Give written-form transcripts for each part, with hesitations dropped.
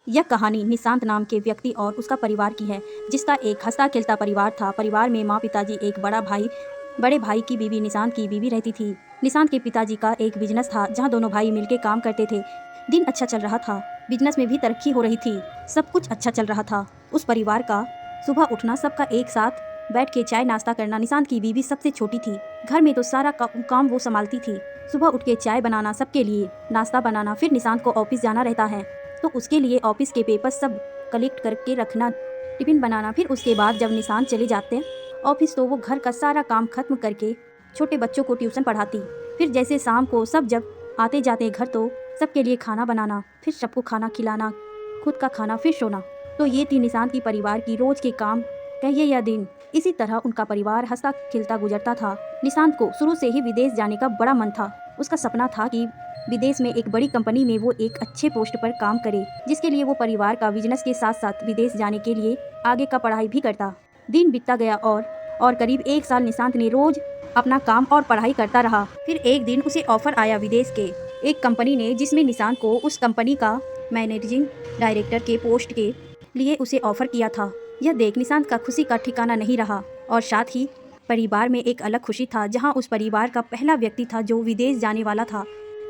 यह कहानी निशांत नाम के व्यक्ति और उसका परिवार की है, जिसका एक हंसता खेलता परिवार था। परिवार में माँ, पिताजी, एक बड़े भाई की बीवी निशांत की बीवी रहती थी। निशांत के पिताजी का एक बिजनेस था जहाँ दोनों भाई मिलकर काम करते थे। दिन अच्छा चल रहा था, बिजनेस में भी तरक्की हो रही थी, सब कुछ अच्छा चल रहा था। उस परिवार का सुबह उठना, सबका एक साथ बैठ के चाय नाश्ता करना। निशांत की बीवी सबसे छोटी थी, घर में तो सारा काम वो संभालती थी। सुबह उठ के चाय बनाना, सबके लिए नाश्ता बनाना, फिर निशांत को ऑफिस जाना रहता है तो उसके लिए ऑफिस के पेपर सब कलेक्ट करके रखना, टिफिन बनाना। फिर उसके बाद जब निशांत चले जाते ऑफिस तो वो घर का सारा काम खत्म करके छोटे बच्चों को ट्यूशन पढ़ाती। फिर जैसे शाम को सब जब आते जाते घर तो सबके लिए खाना बनाना, फिर सबको खाना खिलाना, खुद का खाना, फिर सोना। तो ये थी निशांत की परिवार की रोज के काम, कहिए या दिन। इसी तरह उनका परिवार हंसता खिलता गुजरता था। निशांत को शुरू से ही विदेश जाने का बड़ा मन था। उसका सपना था कि विदेश में एक बड़ी कंपनी में वो एक अच्छे पोस्ट पर काम करे, जिसके लिए वो परिवार का बिजनेस के साथ साथ विदेश जाने के लिए आगे का पढ़ाई भी करता। दिन बीतता गया और करीब 1 साल निशांत ने रोज अपना काम और पढ़ाई करता रहा। फिर एक दिन उसे ऑफर आया विदेश के एक कंपनी ने, जिसमें निशांत को उस कंपनी का मैनेजिंग डायरेक्टर के पोस्ट के लिए उसे ऑफर किया था। यह देख निशांत का खुशी का ठिकाना नहीं रहा और साथ ही परिवार में एक अलग खुशी था, जहां उस परिवार का पहला व्यक्ति था जो विदेश जाने वाला था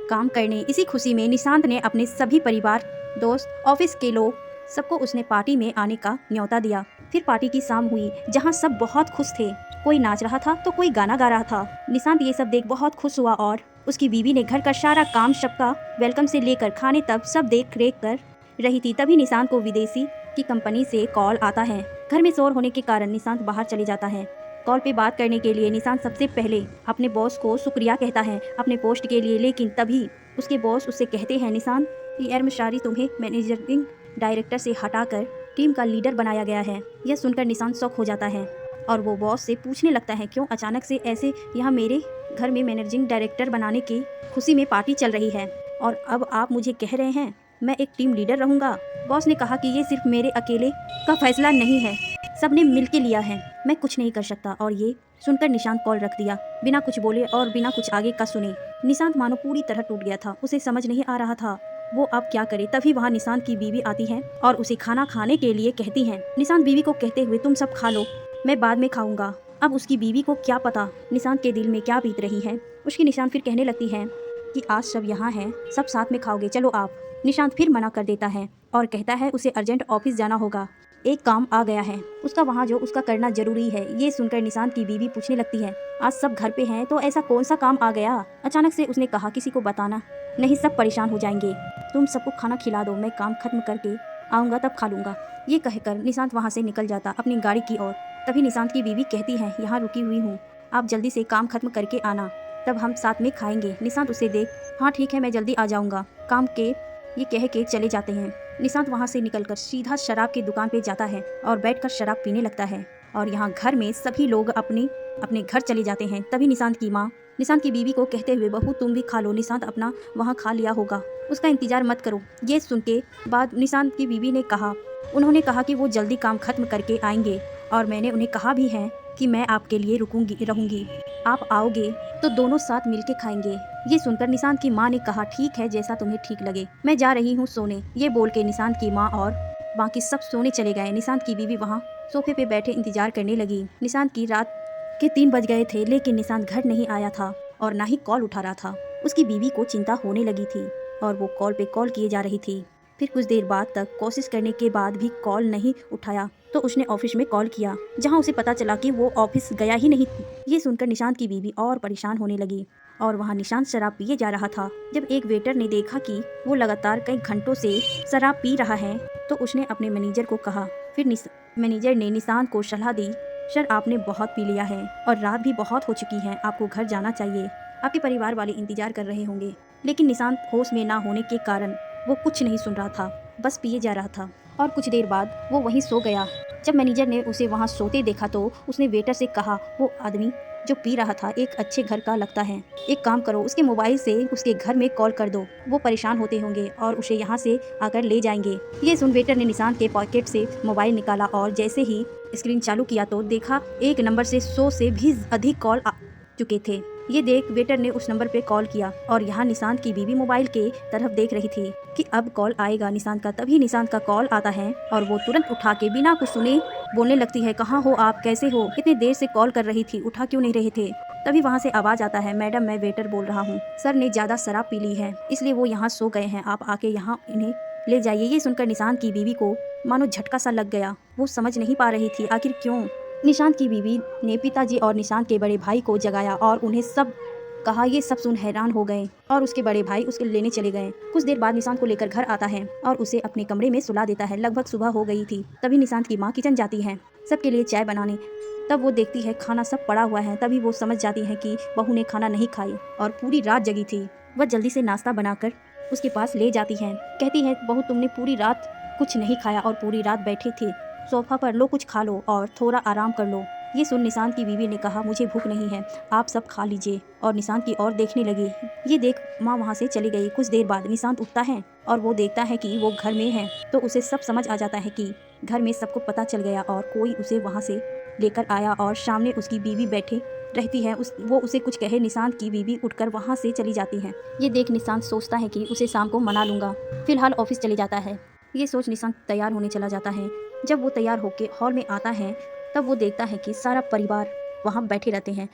काम करने। इसी खुशी में निशांत ने अपने सभी परिवार, दोस्त, ऑफिस के लोग, सबको उसने पार्टी में आने का न्योता दिया। फिर पार्टी की शाम हुई जहां सब बहुत खुश थे, कोई नाच रहा था तो कोई गाना गा रहा था। निशांत ये सब देख बहुत खुश हुआ और उसकी बीवी ने घर का सारा काम, सबका वेलकम से लेकर खाने तक सब देख रेख कर रही थी। तभी निशांत को विदेशी की कंपनी से कॉल आता है। घर में शोर होने के कारण निशांत बाहर चले जाता है। कॉल पे बात करने के लिए निशांत सबसे पहले अपने बॉस को शुक्रिया कहता है अपने पोस्ट के लिए, लेकिन तभी उसके बॉस उससे कहते हैं, निशांत, ये कर्मचारी तुम्हें मैनेजिंग डायरेक्टर से हटाकर टीम का लीडर बनाया गया है। यह सुनकर निशांत शॉक हो जाता है और वो बॉस से पूछने लगता है, क्यों अचानक से ऐसे, यहाँ मेरे घर में मैनेजिंग डायरेक्टर बनाने की खुशी में पार्टी चल रही है और अब आप मुझे कह रहे हैं मैं एक टीम लीडर रहूँगा। बॉस ने कहा कि ये सिर्फ मेरे अकेले का फैसला नहीं है, सबने मिलके लिया है, मैं कुछ नहीं कर सकता। और ये सुनकर निशांत कॉल रख दिया, बिना कुछ बोले और बिना कुछ आगे का सुने। निशांत मानो पूरी तरह टूट गया था, उसे समझ नहीं आ रहा था वो अब क्या करे। तभी वहाँ निशांत की बीवी आती है और उसे खाना खाने के लिए कहती हैं। निशांत बीवी को कहते हुए, तुम सब खा लो, मैं बाद में खाऊंगा। अब उसकी बीवी को क्या पता निशांत के दिल में क्या बीत रही है। उसकी निशांत फिर कहने लगती है कि आज सब यहाँ हैं, सब साथ में खाओगे, चलो आप। निशांत फिर मना कर देता है और कहता है उसे अर्जेंट ऑफिस जाना होगा, एक काम आ गया है उसका वहाँ जो उसका करना जरूरी है। ये सुनकर निशांत की बीवी पूछने लगती है, आज सब घर पे हैं तो ऐसा कौन सा काम आ गया। अचानक से उसने कहा, किसी को बताना नहीं, सब परेशान हो जाएंगे, तुम सबको खाना खिला दो, मैं काम खत्म करके आऊँगा तब खा लूँगा। ये कहकर निशांत वहाँ से निकल जाता अपनी गाड़ी की ओर। तभी निशांत की बीवी कहती है, यहाँ रुकी हुई हूँ, आप जल्दी से काम खत्म करके आना, तब हम साथ में खाएंगे। निशांत उसे देख, हाँ ठीक है, मैं जल्दी आ जाऊँगा, काम के ये कह के चले जाते हैं। निशांत वहाँ से निकलकर सीधा शराब की दुकान पे जाता है और बैठकर शराब पीने लगता है और यहाँ घर में सभी लोग अपने अपने घर चले जाते हैं। तभी निशांत की माँ निशांत की बीवी को कहते हुए, बहू तुम भी खा लो, निशांत अपना वहाँ खा लिया होगा, उसका इंतजार मत करो। ये सुन के बाद निशांत की बीवी ने कहा, उन्होंने कहा कि वो जल्दी काम खत्म करके आएंगे और मैंने उन्हें कहा भी है कि मैं आपके लिए रहूंगी, आप आओगे तो दोनों साथ मिलके खाएंगे। ये सुनकर निशांत की माँ ने कहा, ठीक है, जैसा तुम्हें ठीक लगे, मैं जा रही हूँ सोने। ये बोल के निशांत की माँ और बाकी सब सोने चले गए। निशांत की बीवी वहाँ सोफे पे बैठे इंतजार करने लगी। निशांत की रात के 3 बज गए थे, लेकिन निशांत घर नहीं आया था और ना ही कॉल उठा रहा था। उसकी बीवी को चिंता होने लगी थी और वो कॉल पे कॉल किए जा रही थी। फिर कुछ देर बाद तक कोशिश करने के बाद भी कॉल नहीं उठाया तो उसने ऑफिस में कॉल किया, जहां उसे पता चला कि वो ऑफिस गया ही नहीं। ये सुनकर निशांत की बीवी और परेशान होने लगी और वहां निशांत शराब पिए जा रहा था। जब एक वेटर ने देखा कि वो लगातार कई घंटों से शराब पी रहा है तो उसने अपने मैनेजर को कहा। फिर मैनेजर ने निशांत को सलाह दी, सर आपने बहुत पी लिया है और रात भी बहुत हो चुकी है, आपको घर जाना चाहिए, आपके परिवार वाले इंतजार कर रहे होंगे। लेकिन निशांत होश में ना होने के कारण वो कुछ नहीं सुन रहा था, बस पिए जा रहा था और कुछ देर बाद वो वहीं सो गया। जब मैनेजर ने उसे वहाँ सोते देखा तो उसने वेटर से कहा, वो आदमी जो पी रहा था एक अच्छे घर का लगता है, एक काम करो, उसके मोबाइल से उसके घर में कॉल कर दो, वो परेशान होते होंगे और उसे यहाँ से आकर ले जाएंगे। ये सुन वेटर ने निशांत के पॉकेट से मोबाइल निकाला और जैसे ही स्क्रीन चालू किया तो देखा एक नंबर से 100 से भी अधिक कॉल आ चुके थे। ये देख वेटर ने उस नंबर पे कॉल किया और यहाँ निशांत की बीवी मोबाइल के तरफ देख रही थी कि अब कॉल आएगा निशांत का। तभी निशांत का कॉल आता है और वो तुरंत उठा के बिना कुछ सुने बोलने लगती है, कहाँ हो आप, कैसे हो, इतनी देर से कॉल कर रही थी, उठा क्यों नहीं रहे थे। तभी वहाँ से आवाज आता है, मैडम मैं वेटर बोल रहा हूँ, सर ने ज्यादा शराब पी ली है इसलिए वो यहाँ सो गए हैं, आप आके यहाँ इन्हें ले जाइए। ये सुनकर निशांत की बीवी को मानो झटका सा लग गया। वो समझ नहीं पा रही थी आखिर क्यों। निशांत की बीवी ने पिताजी और निशांत के बड़े भाई को जगाया और उन्हें सब कहा। ये सब सुन हैरान हो गए और उसके बड़े भाई उसके लेने चले गए। कुछ देर बाद निशांत को लेकर घर आता है और उसे अपने कमरे में सुला देता है। लगभग सुबह हो गई थी। तभी निशांत की माँ किचन जाती है सबके लिए चाय बनाने। तब वो देखती है खाना सब पड़ा हुआ है। तभी वो समझ जाती है कि बहू ने खाना नहीं खाई और पूरी रात जगी थी। वह जल्दी से नाश्ता बनाकर उसके पास ले जाती है। कहती है, बहू तुमने पूरी रात कुछ नहीं खाया और पूरी रात बैठे थे सोफा पर, लो कुछ खा लो और थोड़ा आराम कर लो। ये सुन निशांत की बीवी ने कहा, मुझे भूख नहीं है, आप सब खा लीजिए, और निशांत की ओर देखने लगी। ये देख माँ वहाँ से चली गई। कुछ देर बाद निशांत उठता है और वो देखता है कि वो घर में है तो उसे सब समझ आ जाता है कि घर में सबको पता चल गया और कोई उसे वहाँ से लेकर आया और सामने उसकी बीवी बैठी रहती है। वो उसे कुछ कहे, निशांत की बीवी उठकर वहाँ से चली जाती है। ये देख निशांत सोचता है कि उसे शाम को मना लूंगा। फिलहाल ऑफिस चले जाता है। ये सोच निशांत तैयार होने चला जाता है। जब वो तैयार होकर हॉल में आता है तब वो देखता है कि सारा परिवार वहाँ बैठे रहते हैं।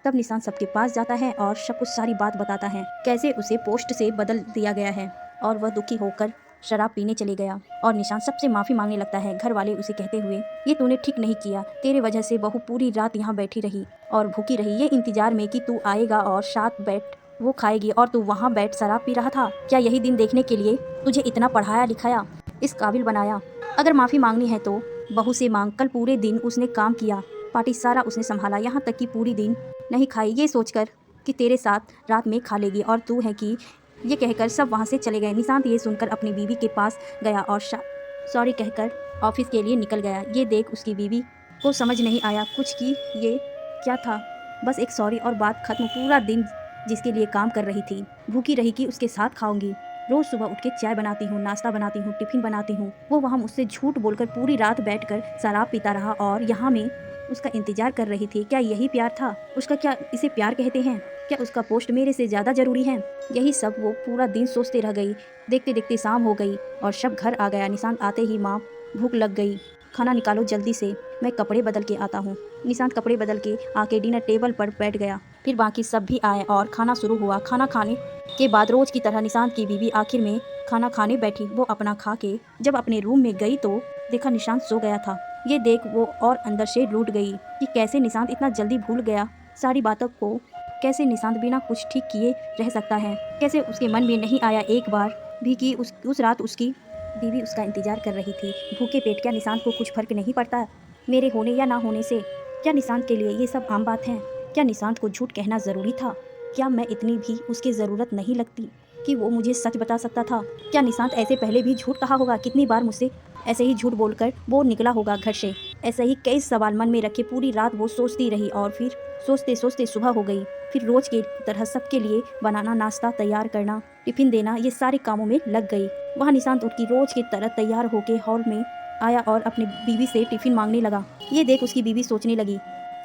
तब निशांत सबके पास जाता है और सब कुछ सारी बात बताता है, कैसे उसे पोस्ट से बदल दिया गया है और वह दुखी होकर शराब पीने चले गया। और निशांत सबसे माफ़ी मांगने लगता है। घर वाले उसे कहते हुए, ये तूने ठीक नहीं किया, तेरे वजह से बहू पूरी रात यहाँ बैठी रही और भूखी रही, ये इंतजार में कि तू आएगा और साथ बैठ वो खाएगी और तू वहाँ बैठ शराब पी रहा था। क्या यही दिन देखने के लिए तुझे इतना पढ़ाया लिखाया, इस काबिल बनाया? अगर माफ़ी मांगनी है तो बहू से मांग। कल पूरे दिन उसने काम किया, पार्टी सारा उसने संभाला, यहाँ तक कि पूरी दिन नहीं खाई, ये सोचकर कि तेरे साथ रात में खा लेगी और तू है कि। ये कहकर सब वहाँ से चले गए। निशांत ये सुनकर अपनी बीवी के पास गया और सॉरी कहकर ऑफिस के लिए निकल गया। ये देख उसकी बीवी को समझ नहीं आया कुछ कि ये क्या था। बस एक सॉरी और बात खत्म। पूरा दिन जिसके लिए काम कर रही थी, भूखी रही कि उसके साथ खाऊंगी, रोज सुबह उठ के चाय बनाती हूँ, नाश्ता बनाती हूँ, टिफिन बनाती हूँ। वो वहाँ मुझसे झूठ बोलकर पूरी रात बैठकर शराब पीता रहा और यहाँ मैं उसका इंतजार कर रही थी। क्या यही प्यार था उसका? क्या इसे प्यार कहते हैं? क्या उसका पोस्ट मेरे से ज़्यादा ज़रूरी है? यही सब वो पूरा दिन सोचते रह गई। देखते देखते शाम हो गई और सब घर आ गया। निशांत आते ही माँ, भूख लग गई, खाना निकालो जल्दी से, मैं कपड़े बदल के आता हूँ। निशांत कपड़े बदल के आके डिनर टेबल पर बैठ गया। फिर बाकी सब भी आए और खाना शुरू हुआ। खाना खाने के बाद रोज की तरह निशांत की बीवी आखिर में खाना खाने बैठी। वो अपना खा के जब अपने रूम में गई तो देखा निशांत सो गया था। ये देख वो और अंदर से रूठ गई कि कैसे निशांत इतना जल्दी भूल गया सारी बातों को। कैसे निशांत बिना कुछ ठीक किए रह सकता है? कैसे उसके मन में नहीं आया एक बार भी कि उस रात उसकी बीवी उसका इंतजार कर रही थी भूखे पेट? क्या निशांत को कुछ फर्क नहीं पड़ता मेरे होने या ना होने से? क्या निशांत के लिए ये सब आम बात है? क्या निशांत को झूठ कहना ज़रूरी था? क्या मैं इतनी भी उसकी ज़रूरत नहीं लगती कि वो मुझे सच बता सकता था? क्या निशांत ऐसे पहले भी झूठ कहा होगा? कितनी बार मुझसे ऐसे ही झूठ बोलकर वो निकला होगा घर से? ऐसे ही कई सवाल मन में रखे पूरी रात वो सोचती रही और फिर सोचते सोचते सुबह हो गई। फिर रोज के तरह सबके लिए बनाना, नाश्ता तैयार करना, टिफिन देना, ये सारे कामों में लग गई। वहाँ निशांत उठ की रोज की तरह तैयार होके हॉल में आया और अपनी बीवी से टिफिन मांगने लगा। ये देख उसकी बीवी सोचने लगी,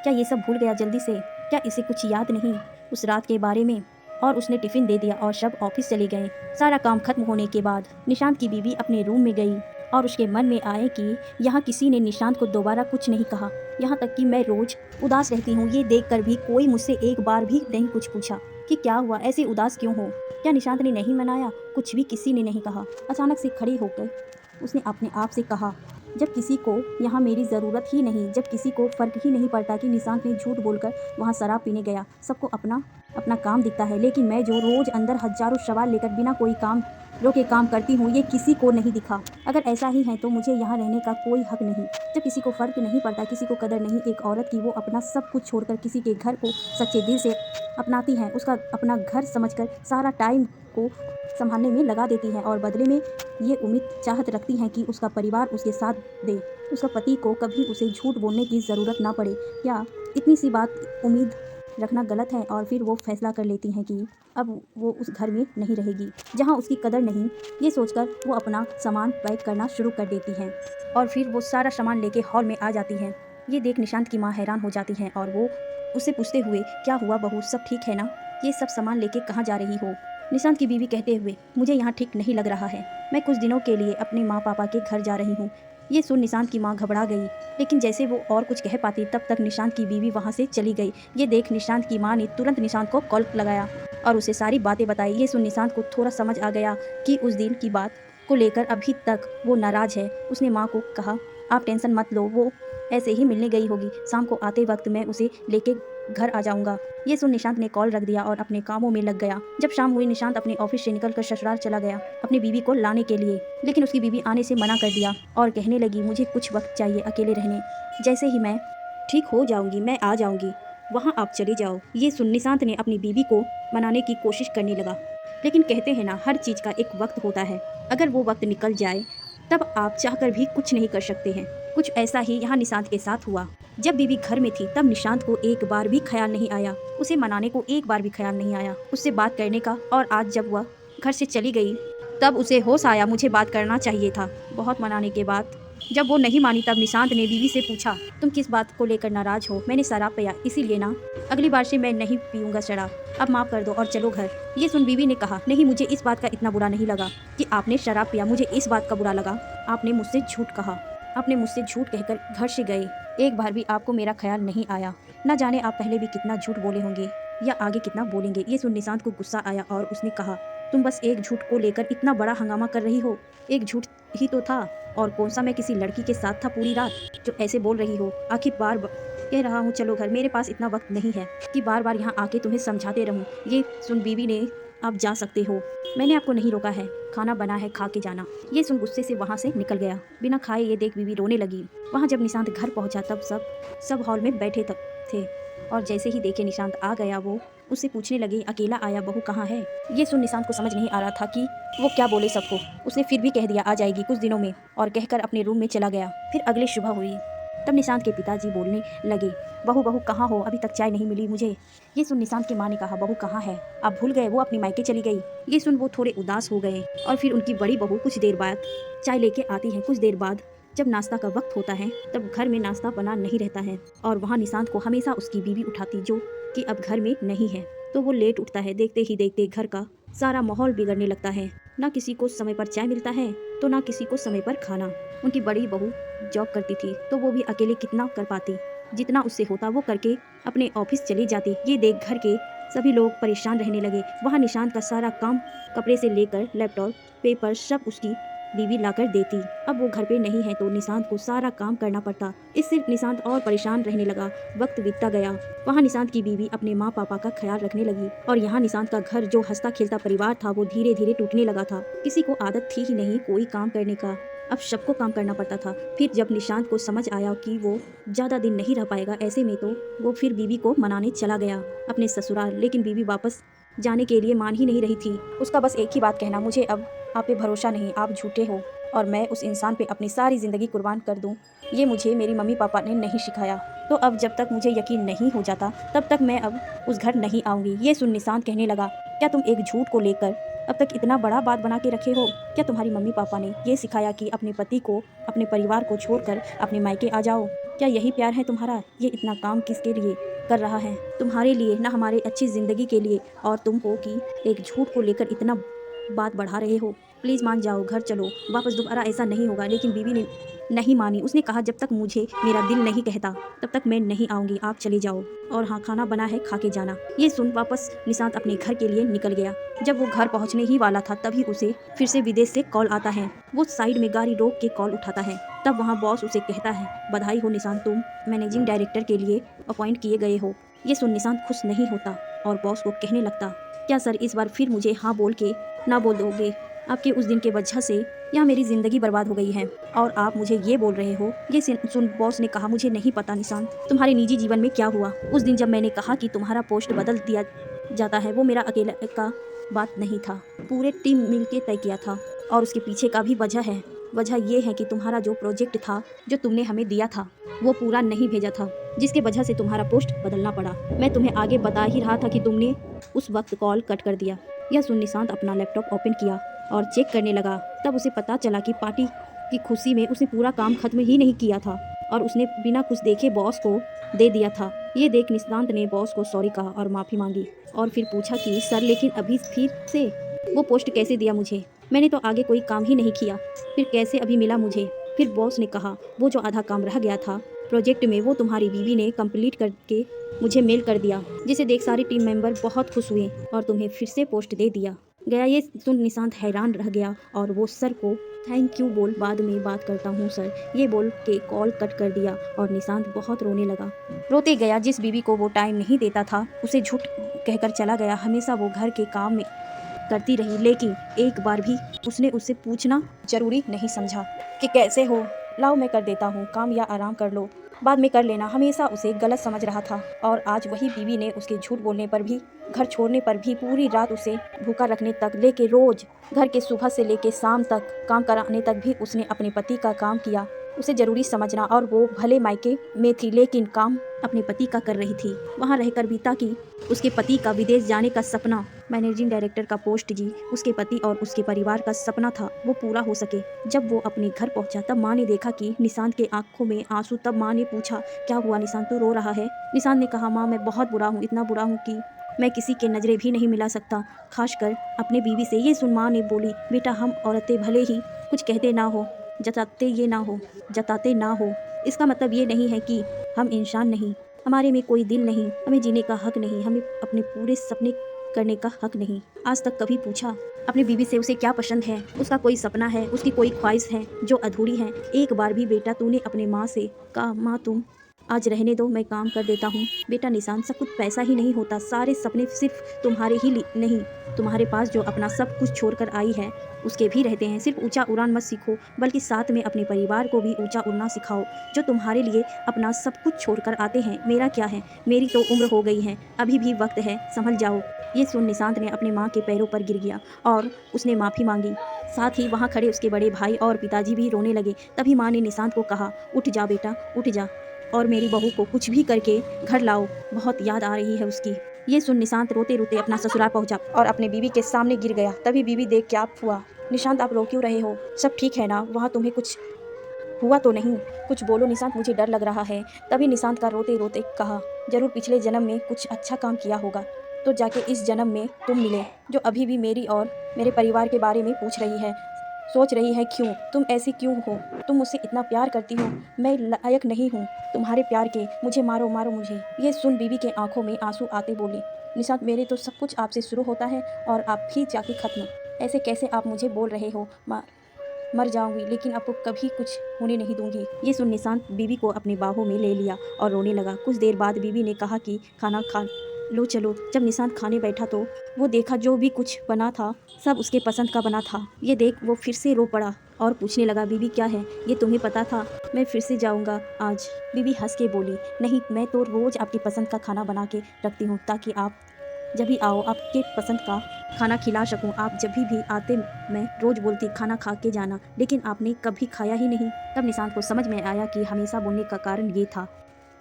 क्या ये सब भूल गया जल्दी से? क्या इसे कुछ याद नहीं उस रात के बारे में? और उसने टिफिन दे दिया और सब ऑफिस चले गए। सारा काम खत्म होने के बाद निशांत की बीवी अपने रूम में गई और उसके मन में आए कि यहाँ किसी ने निशांत को दोबारा कुछ नहीं कहा। यहाँ तक कि मैं रोज उदास रहती हूँ, ये देखकर भी कोई मुझसे एक बार भी नहीं कुछ पूछा कि क्या हुआ, ऐसे उदास क्यों हो? क्या निशांत ने नहीं मनाया? कुछ भी किसी ने नहीं कहा। अचानक से खड़ी होकर उसने अपने आप से कहा, जब किसी को यहाँ मेरी ज़रूरत ही नहीं, जब किसी को फ़र्क ही नहीं पड़ता कि निशांत ने झूठ बोलकर वहाँ शराब पीने गया, सबको अपना अपना काम दिखता है, लेकिन मैं जो रोज़ अंदर हजारों सवाल लेकर बिना कोई काम रोके काम करती हूँ, ये किसी को नहीं दिखा। अगर ऐसा ही है तो मुझे यहाँ रहने का कोई हक नहीं। जब किसी को फ़र्क नहीं पड़ता, किसी को कदर नहीं एक औरत की, वो अपना सब कुछ छोड़कर किसी के घर को सच्चे दिल से अपनाती है, उसका अपना घर समझकर सारा टाइम को संभालने में लगा देती है और बदले में ये उम्मीद चाहत रखती हैं कि उसका परिवार उसके साथ दे, उसका पति को कभी उसे झूठ बोलने की ज़रूरत ना पड़े। या इतनी सी बात उम्मीद रखना गलत है? और फिर वो फैसला कर लेती हैं कि अब वो उस घर में नहीं रहेगी जहाँ उसकी कदर नहीं। ये सोचकर वो अपना सामान पैक करना शुरू कर देती हैं और फिर वो सारा सामान लेके हॉल में आ जाती हैं। ये देख निशांत की माँ हैरान हो जाती हैं और वो उससे पूछते हुए, क्या हुआ बहू, सब ठीक है ना? ये सब सामान लेके कहाँ जा रही हो? निशांत की बीवी कहते हुए, मुझे यहाँ ठीक नहीं लग रहा है, मैं कुछ दिनों के लिए अपने माँ पापा के घर जा रही हूँ। ये सुन निशांत की माँ घबरा गई, लेकिन जैसे वो और कुछ कह पाती तब तक निशांत की बीवी वहाँ से चली गई। ये देख निशांत की माँ ने तुरंत निशांत को कॉल लगाया और उसे सारी बातें बताई। ये सुन निशांत को थोड़ा समझ आ गया कि उस दिन की बात को लेकर अभी तक वो नाराज है। उसने माँ को कहा, आप टेंशन मत लो, वो ऐसे ही मिलने गई होगी, शाम को आते वक्त मैं उसे लेके घर आ जाऊंगा। ये सुन निशांत ने कॉल रख दिया और अपने कामों में लग गया। जब शाम हुई निशांत अपने ऑफिस से निकलकर ससुराल चला गया अपनी बीवी को लाने के लिए, लेकिन उसकी बीवी आने से मना कर दिया और कहने लगी, मुझे कुछ वक्त चाहिए अकेले रहने, जैसे ही मैं ठीक हो जाऊंगी मैं आ जाऊंगी, वहाँ आप चले जाओ। ये सुन निशांत ने अपनी बीवी को मनाने की कोशिश करने लगा, लेकिन कहते हैं ना, हर चीज़ का एक वक्त होता है, अगर वो वक्त निकल जाए तब आप चाहकर भी कुछ नहीं कर सकते हैं। कुछ ऐसा ही यहाँ निशांत के साथ हुआ। जब बीवी घर में थी तब निशांत को एक बार भी ख्याल नहीं आया, उसे मनाने को एक बार भी ख्याल नहीं आया उससे बात करने का। और आज जब वह घर से चली गई तब उसे होश आया, मुझे बात करना चाहिए था। बहुत मनाने के बाद जब वो नहीं मानी तब निशांत ने बीवी से पूछा, तुम किस बात को लेकर नाराज हो? मैंने शराब पिया इसीलिए ना, अगली बार से मैं नहीं पीऊंगा शराब, अब माफ़ कर दो और चलो घर। ये सुन बीवी ने कहा, नहीं, मुझे इस बात का इतना बुरा नहीं लगा कि आपने शराब पिया, मुझे इस बात का बुरा लगा आपने मुझसे झूठ कहा, आपने मुझसे झूठ कहकर घर से गए, एक बार भी आपको मेरा ख्याल नहीं आया। न जाने आप पहले भी कितना झूठ बोले होंगे या आगे कितना बोलेंगे। ये सुन निशांत को गुस्सा आया और उसने कहा, तुम बस एक झूठ को लेकर इतना बड़ा हंगामा कर रही हो, एक झूठ ही तो था, और कौन सा मैं किसी लड़की के साथ था पूरी रात जो ऐसे बोल रही हो? आखिर बार कह रहा हूँ चलो घर, मेरे पास इतना वक्त नहीं है कि बार बार यहाँ आके तुम्हें समझाते रहूँ। ये सुन बीवी ने, आप जा सकते हो, मैंने आपको नहीं रोका है, खाना बना है खा के जाना। ये सुन गुस्से से वहाँ से निकल गया बिना खाए। ये देख बीवी रोने लगी। वहाँ जब निशांत घर पहुँचा तब सब हॉल में बैठे थे और जैसे ही देखे निशांत आ गया वो उससे पूछने लगे, अकेला आया, बहू कहाँ है? ये सुन निशांत को समझ नहीं आ रहा था कि वो क्या बोले सबको। उसने फिर भी कह दिया आ जाएगी कुछ दिनों में, और कहकर अपने रूम में चला गया। फिर अगली सुबह हुई तब निशांत के पिताजी बोलने लगे, बहू बहू कहाँ हो, अभी तक चाय नहीं मिली मुझे। ये सुन निशांत की माँ ने कहा, बहू कहाँ है? आप भूल गए, वो अपनी मायके चली गई। ये सुन वो थोड़े उदास हो गए और फिर उनकी बड़ी बहू कुछ देर बाद चाय लेके आती है। कुछ देर बाद जब नाश्ता का वक्त होता है तब घर में नाश्ता बना नहीं रहता है और वहाँ निशांत को हमेशा उसकी बीवी उठाती जो कि अब घर में नहीं है, तो वो लेट उठता है। देखते ही देखते घर का सारा माहौल बिगड़ने लगता है। ना किसी को समय पर चाय मिलता है तो ना किसी को समय पर खाना। उनकी बड़ी बहू जॉब करती थी तो वो भी अकेले कितना कर पाती, जितना उससे होता वो करके अपने ऑफिस चली जाती। ये देख घर के सभी लोग परेशान रहने लगे। वहाँ निशांत का सारा काम, कपड़े से लेकर लैपटॉप, पेपर, सब उसकी बीवी लाकर देती। अब वो घर पे नहीं है तो निशांत को सारा काम करना पड़ता। इससे निशांत और परेशान रहने लगा। वक्त बीतता गया। वहाँ निशांत की बीवी अपने माँ पापा का ख्याल रखने लगी और यहाँ निशांत का घर जो हंसता खेलता परिवार था वो धीरे धीरे टूटने लगा था। किसी को आदत थी ही नहीं कोई काम करने का, अब सबको काम करना पड़ता था। फिर जब निशांत को समझ आया कि वो ज़्यादा दिन नहीं रह पाएगा ऐसे में, तो वो फिर बीवी को मनाने चला गया अपने ससुराल। लेकिन बीवी वापस जाने के लिए मान ही नहीं रही थी। उसका बस एक ही बात कहना, मुझे अब आप पे भरोसा नहीं, आप झूठे हो और मैं उस इंसान पे अपनी सारी ज़िंदगी कुर्बान कर दूं, ये मुझे मेरी मम्मी पापा ने नहीं सिखाया। तो अब जब तक मुझे यकीन नहीं हो जाता तब तक मैं अब उस घर नहीं आऊँगी। ये सुन निशांत कहने लगा, क्या तुम एक झूठ को लेकर अब तक इतना बड़ा बात बना के रखे हो? क्या तुम्हारी मम्मी पापा ने ये सिखाया कि अपने पति को, अपने परिवार को छोड़कर अपने मायके आ जाओ? क्या यही प्यार है तुम्हारा? ये इतना काम किसके लिए कर रहा है? तुम्हारे लिए, ना हमारे अच्छी ज़िंदगी के लिए। और तुम हो कि एक झूठ को लेकर इतना बात बढ़ा रहे हो। प्लीज़ मान जाओ, घर चलो वापस, दोबारा ऐसा नहीं होगा। लेकिन बीवी ने नहीं मानी। उसने कहा, जब तक मुझे मेरा दिल नहीं कहता तब तक मैं नहीं आऊँगी, आप चले जाओ, और हाँ, खाना बना है खा के जाना। ये सुन वापस निशांत अपने घर के लिए निकल गया। जब वो घर पहुँचने ही वाला था तभी उसे फिर से विदेश से कॉल आता है। वो साइड में गाड़ी रोक के कॉल उठाता है। तब वहाँ बॉस उसे कहता है, बधाई हो निशांत, तुम मैनेजिंग डायरेक्टर के लिए अपॉइंट किए गए हो। ये सुन निशांत खुश नहीं होता और बॉस को कहने लगता, क्या सर इस बार फिर मुझे हाँ बोल के ना बोल दोगे? आपके उस दिन के वजह से यहाँ मेरी ज़िंदगी बर्बाद हो गई है और आप मुझे ये बोल रहे हो। ये सुन बॉस ने कहा, मुझे नहीं पता निशांत तुम्हारे निजी जीवन में क्या हुआ। उस दिन जब मैंने कहा कि तुम्हारा पोस्ट बदल दिया जाता है, वो मेरा अकेला का बात नहीं था, पूरे टीम मिल के तय किया था और उसके पीछे का भी वजह है। वजह ये है कि तुम्हारा जो प्रोजेक्ट था जो तुमने हमें दिया था वो पूरा नहीं भेजा था, जिसके वजह से तुम्हारा पोस्ट बदलना पड़ा। मैं तुम्हें आगे बता ही रहा था कि तुमने उस वक्त कॉल कट कर दिया। यह सुन निशांत अपना लैपटॉप ओपन किया और चेक करने लगा। तब उसे पता चला कि पार्टी की खुशी में उसने पूरा काम खत्म ही नहीं किया था और उसने बिना कुछ देखे बॉस को दे दिया था। ये देख निशांत ने बॉस को सॉरी कहा और माफ़ी मांगी और फिर पूछा कि सर लेकिन अभी फिर से वो पोस्ट कैसे दिया मुझे? मैंने तो आगे कोई काम ही नहीं किया, फिर कैसे अभी मिला मुझे? फिर बॉस ने कहा वो जो आधा काम रह गया था प्रोजेक्ट में वो तुम्हारी बीवी ने कंप्लीट करके मुझे मेल कर दिया, जिसे देख सारे टीम मेंबर बहुत खुश हुए और तुम्हें फिर से पोस्ट दे दिया गया। ये सुन निशांत हैरान रह गया और वो सर को थैंक यू बोल बाद में बात करता हूँ सर, ये बोल के कॉल कट कर दिया और निशांत बहुत रोने लगा। रोते गया, जिस बीवी को वो टाइम नहीं देता था उसे झूठ कहकर चला गया। हमेशा वो घर के काम में करती रही, लेकिन एक बार भी उसने उससे पूछना जरूरी नहीं समझा कि कैसे हो, लाओ मैं कर देता हूँ काम या आराम कर लो, बाद में कर लेना। हमेशा उसे गलत समझ रहा था और आज वही बीवी ने उसके झूठ बोलने पर भी, घर छोड़ने पर भी, पूरी रात उसे भूखा रखने तक लेके रोज घर के सुबह से लेके शाम तक काम कराने तक भी उसने अपने पति का काम किया। उसे जरूरी समझना, और वो भले मायके में थी लेकिन काम अपने पति का कर रही थी। वहाँ रहकर भी ताकि उसके पति का विदेश जाने का सपना, मैनेजिंग डायरेक्टर का पोस्ट जी उसके पति और उसके परिवार का सपना था, वो पूरा हो सके। जब वो अपने घर पहुंचा तब माँ ने देखा कि निशांत के आंखों में आंसू। तब माँ ने पूछा क्या हुआ निशांत, तू रो रहा है? निशांत ने कहा माँ मैं बहुत बुरा हूँ, इतना बुरा हूँ कि मैं किसी के नज़रें भी नहीं मिला सकता, खासकर अपने बीवी से। ये सुन माँ ने बोली बेटा हम औरतें भले ही कुछ कहते ना हो, जताते ना हो, इसका मतलब ये नहीं है कि हम इंसान नहीं, हमारे में कोई दिल नहीं, हमें जीने का हक नहीं, हमें अपने पूरे सपने करने का हक नहीं। आज तक कभी पूछा अपनी बीवी से उसे क्या पसंद है, उसका कोई सपना है, उसकी कोई ख्वाहिश है जो अधूरी है? एक बार भी बेटा तूने अपने माँ से कहा माँ तुम आज रहने दो, मैं काम कर देता हूँ? बेटा निशांत सब कुछ पैसा ही नहीं होता, सारे सपने सिर्फ तुम्हारे ही नहीं, तुम्हारे पास जो अपना सब कुछ छोड़कर आई है उसके भी रहते हैं। सिर्फ ऊंचा उड़ान मत सीखो बल्कि साथ में अपने परिवार को भी ऊंचा उड़ना सिखाओ, जो तुम्हारे लिए अपना सब कुछ छोड़कर आते हैं। मेरा क्या है, मेरी तो उम्र हो गई है, अभी भी वक्त है, संभल जाओ। ये सुन निशांत ने अपने माँ के पैरों पर गिर गया और उसने माफ़ी मांगी। साथ ही वहाँ खड़े उसके बड़े भाई और पिताजी भी रोने लगे। तभी माँ ने निशांत को कहा उठ जा बेटा, उठ जा और मेरी बहू को कुछ भी करके घर लाओ, बहुत याद आ रही है उसकी। ये सुन निशांत रोते रोते अपना ससुराल पहुंचा और अपने बीवी के सामने गिर गया। तभी बीवी देख क्या हुआ, निशांत आप रो क्यों रहे हो, सब ठीक है ना, वहाँ तुम्हें कुछ हुआ तो नहीं? कुछ बोलो निशांत, मुझे डर लग रहा है। तभी निशांत का रोते रोते कहा जरूर पिछले जन्म में कुछ अच्छा काम किया होगा तो जाके इस जन्म में तुम मिले, जो अभी भी मेरी और मेरे परिवार के बारे में पूछ रही है, सोच रही है क्यों तुम ऐसी क्यों हो, तुम मुझसे इतना प्यार करती हो, मैं लायक नहीं हूँ तुम्हारे प्यार के, मुझे मारो मारो मुझे। ये सुन बीवी के आंखों में आंसू आते बोली निशांत मेरे तो सब कुछ आपसे शुरू होता है और आप भी जाके खत्म, ऐसे कैसे आप मुझे बोल रहे हो? मर जाऊंगी लेकिन आपको कभी कुछ होने नहीं दूंगी। ये सुन निशांत बीवी को अपने बाहों में ले लिया और रोने लगा। कुछ देर बाद बीवी ने कहा कि खाना खा लो चलो। जब निशांत खाने बैठा तो वो देखा जो भी कुछ बना था सब उसके पसंद का बना था। ये देख वो फिर से रो पड़ा और पूछने लगा बीवी क्या है, ये तुम्हें पता था मैं फिर से जाऊंगा आज? बीवी हंस के बोली नहीं, मैं तो रोज आपकी पसंद का खाना बना के रखती हूँ ताकि आप जब भी आओ आपके पसंद का खाना खिला सकूं। आप जब भी आते मैं रोज बोलती खाना खा के जाना, लेकिन आपने कभी खाया ही नहीं। तब निशांत को समझ में आया कि हमेशा बोलने का कारण ये था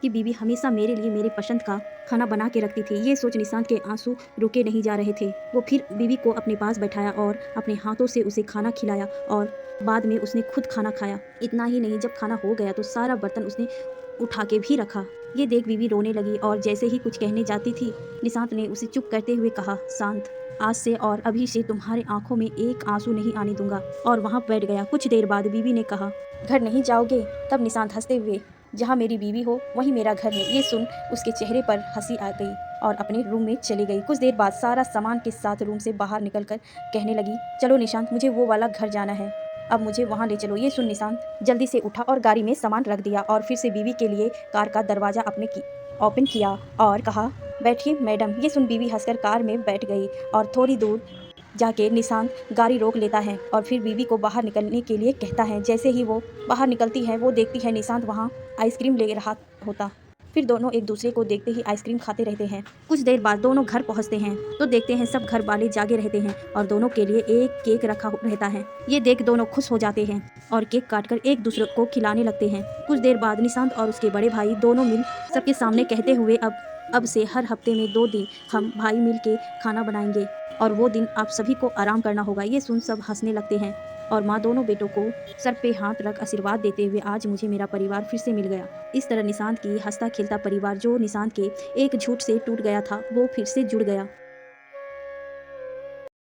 कि बीवी हमेशा मेरे लिए मेरे पसंद का खाना बना के रखती थी। ये सोच निशांत के आंसू रुके नहीं जा रहे थे। वो फिर बीवी को अपने पास बैठाया और अपने हाथों से उसे खाना खिलाया और बाद में उसने खुद खाना खाया। इतना ही नहीं, जब खाना हो गया तो सारा बर्तन उसने उठा के भी रखा। ये देख बीवी रोने लगी और जैसे ही कुछ कहने जाती थी निशांत ने उसे चुप करते हुए कहा शांत, आज से और अभी से तुम्हारे आंखों में एक आंसू नहीं आने दूंगा, और वहाँ बैठ गया। कुछ देर बाद बीवी ने कहा घर नहीं जाओगे? तब निशांत हंसते हुए जहाँ मेरी बीवी हो वहीं मेरा घर है। ये सुन उसके चेहरे पर हंसी आ गई और अपने रूम में चली गई। कुछ देर बाद सारा सामान के साथ रूम से बाहर निकलकर कहने लगी चलो निशांत, मुझे वो वाला घर जाना है, अब मुझे वहाँ ले चलो। ये सुन निशांत जल्दी से उठा और गाड़ी में सामान रख दिया और फिर से बीवी के लिए कार का दरवाज़ा ओपन किया और कहा बैठिए मैडम। ये सुन बीवी हंसकर कार में बैठ गई और थोड़ी दूर जाके निशांत गाड़ी रोक लेता है और फिर बीवी को बाहर निकलने के लिए कहता है। जैसे ही वो बाहर निकलती है वो देखती है निशांत वहाँ आइसक्रीम ले रहा होता। फिर दोनों एक दूसरे को देखते ही आइसक्रीम खाते रहते हैं। कुछ देर बाद दोनों घर पहुंचते हैं तो देखते हैं सब घर वाले जागे रहते हैं और दोनों के लिए एक केक रखा रहता है। ये देख दोनों खुश हो जाते हैं और केक काटकर एक दूसरे को खिलाने लगते हैं। कुछ देर बाद निशांत और उसके बड़े भाई दोनों मिल सबके सामने कहते हुए अब से हर हफ्ते में 2 दिन हम भाई मिल के खाना बनाएंगे और वो दिन आप सभी को आराम करना होगा। ये सुन सब हंसने लगते हैं और माँ दोनों बेटों को सर पे हाथ रख आशीर्वाद देते हुए आज मुझे मेरा परिवार फिर से मिल गया। इस तरह निशांत की हंसता खेलता परिवार जो निशांत के एक झूठ से टूट गया था वो फिर से जुड़ गया।